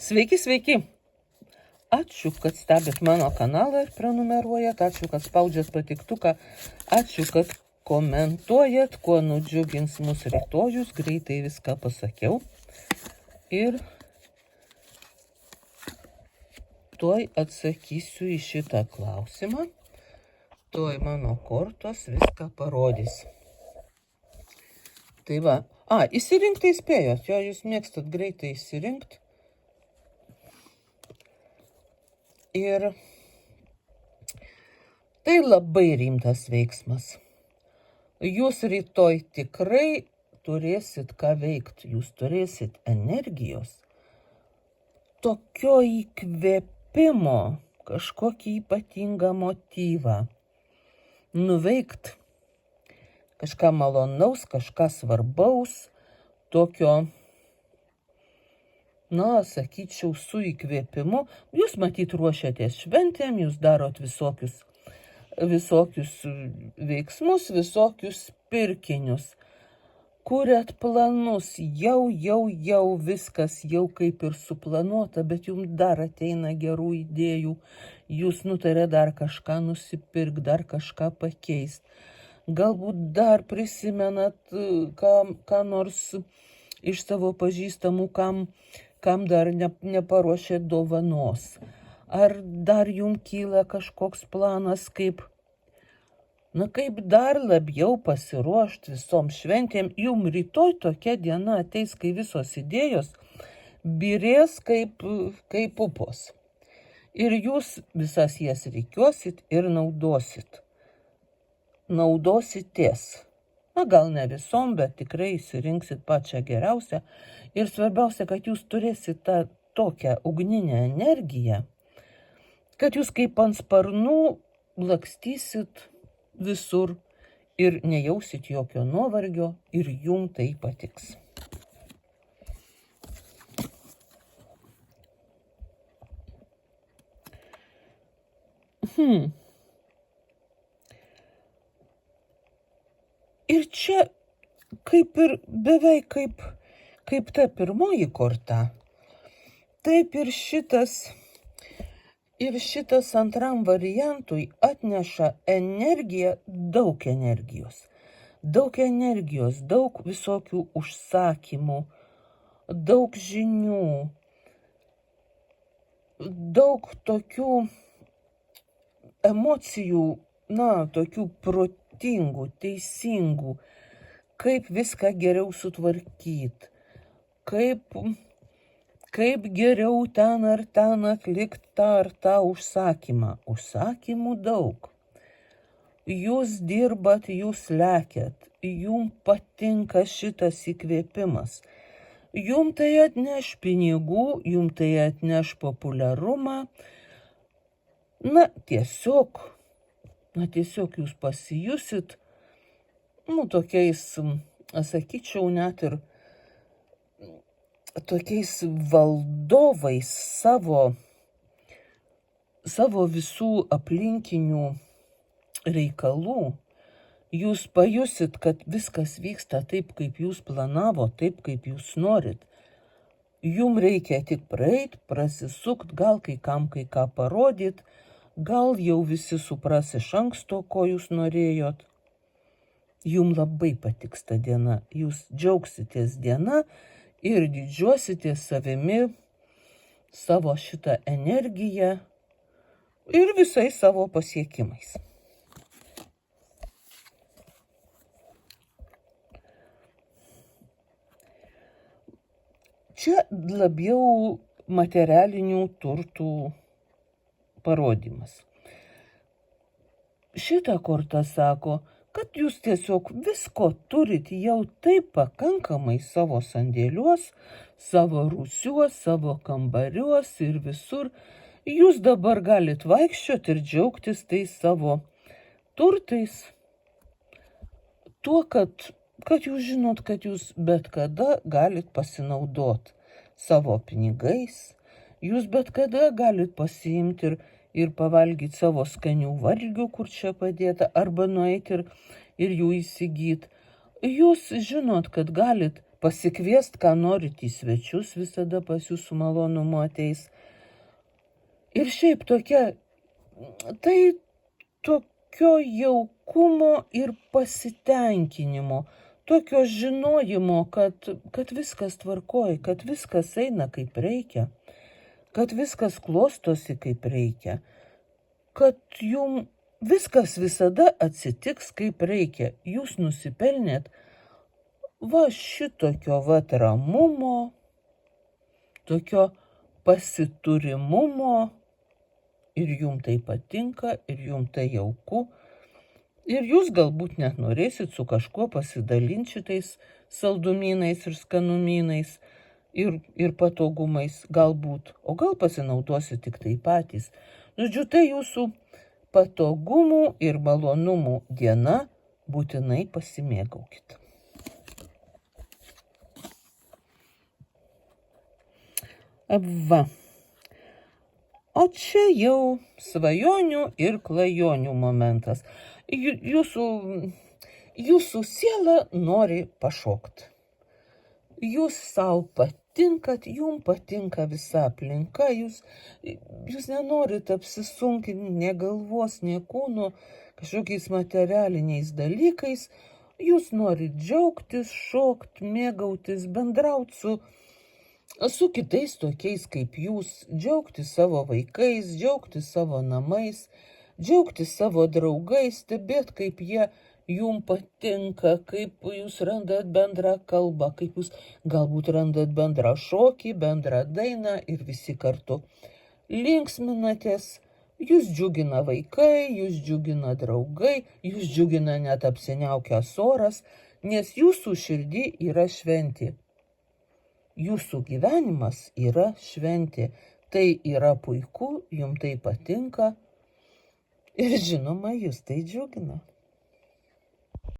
Sveiki, sveiki! Ačiū, kad stebit mano kanalą ir prenumeruojat, ačiū, kad spaudžiat patiktuką, ačiū, kad komentuojat, kuo nudžiugins mus rytojus, greitai viską pasakiau. Ir tuoj atsakysiu į šitą klausimą, tuoj mano kortos viską parodys. Tai va, įsirinkti įspėjot, jo jūs mėgstat greitai įsirinkti. Ir tai labai rimtas veiksmas. Jūs rytoj tikrai turėsit ką veikti, jūs turėsit energijos, tokio įkvėpimo, kažkokį ypatingą motyvą, nuveikt kažką malonaus, kažką svarbaus, tokio, sakyčiau, su įkvėpimu. Jūs matyt ruošiatės šventėm, jūs darot visokius veiksmus, visokius pirkinius, kuriat planus, jau viskas jau kaip ir suplanuota, bet jums dar ateina gerų idėjų, jūs nutarė dar kažką nusipirkti, dar kažką pakeisti. Galbūt dar prisimenat ką nors iš savo pažįstamų, kam dar neparuošėt dovanos. Ar dar jums kyla kažkoks planas, kaip dar labiau pasiruošti visom šventėm. Jums rytoj tokia diena ateis, kai visos idėjos birės kaip upos. Ir jūs visas jas reikiuosit ir naudositės. Gal ne visom, bet tikrai išsirinksit pačią geriausią. Ir svarbiausia, kad jūs turėsit tą tokią ugninę energiją, kad jūs kaip ant sparnų lakstysit visur ir nejausit jokio nuovargio ir jums tai patiks. Ir čia kaip ir beveik kaip ta pirmoji korta, taip ir šitas antram variantui atneša energiją, daug energijos, daug visokių užsakymų, daug žinių, daug tokių emocijų, tokių protingų, teisingų, kaip viską geriau sutvarkyti, kaip geriau ten ar ten atlikti tą ar tą užsakymą. Užsakymų daug. Jūs dirbat, jūs lekiat, jums patinka šitas įkvėpimas. Jums tai atneš pinigų, jums tai atneš populiarumą. Tiesiog jūs pasijusit, tokiais, sakyčiau, net ir tokiais valdovais savo visų aplinkinių reikalų. Jūs pajusit, kad viskas vyksta taip, kaip jūs planavo, taip, kaip jūs norit. Jums reikia tik praeit, prasisukt, gal kai kam kai ką parodyt, gal jau visi supras iš anksto, ko jūs norėjot. Jums labai patiks ta diena, jūs džiaugsitės diena ir didžiuositės savimi, savo šitą energiją ir visais savo pasiekimais. Čia labiau materialinių turtų parodymas. Šitą kortą sako, kad jūs tiesiog visko turit jau taip pakankamai savo sandėliuos, savo rūsiuos, savo kambariuos ir visur. Jūs dabar galit vaikščioti ir džiaugtis tais savo turtais. Tuo, kad jūs žinot, kad jūs bet kada galit pasinaudoti savo pinigais. Jūs bet kada galit pasiimti ir pavalgyti savo skanių valgių, kur čia padėta, arba nueiti ir jų įsigyti. Jūs žinot, kad galit pasikviest, ką norit į svečius, visada pas jūs su malonumu ateis. Ir šiaip tokia, tai tokio jaukumo ir pasitenkinimo, tokio žinojimo, kad viskas tvarkoj, kad viskas eina kaip reikia, kad viskas klostosi kaip reikia, kad jum viskas visada atsitiks kaip reikia. Jūs nusipelnėt va šitokio vat ramumo, tokio pasiturimumo, ir jum tai patinka, ir jum tai jauku. Ir jūs galbūt net norėsit su kažkuo pasidalinti šitais saldumynais ir skanumynais ir patogumais galbūt, o gal pasinaudosit tik tai patys. Žodžiu, tai jūsų patogumų ir malonumų diena, būtinai pasimėgaukit. Va. O čia jau svajonių ir klajonių momentas. Jūsų siela nori pašokt. Jūs savo patinkat, jum patinka visa aplinka, jūs nenorit apsisunkinti ne galvos, ne kūno, kažkokiais materialiniais dalykais. Jūs norit džiaugtis, šokt, mėgautis, bendrauti su kitais tokiais kaip jūs, džiaugtis savo vaikais, džiaugtis savo namais, džiaugtis savo draugais, stebėt, kaip jie jum patinka, kaip jūs randat bendrą kalbą, kaip jūs galbūt randat bendrą šokį, bendrą dainą ir visi kartu linksminatės. Jūs džiugina vaikai, jūs džiugina draugai, jūs džiugina net apsiniaukęs oras, nes jūsų širdį yra šventė. Jūsų gyvenimas yra šventė. Tai yra puiku, jums tai patinka ir žinoma, jūs tai džiugina.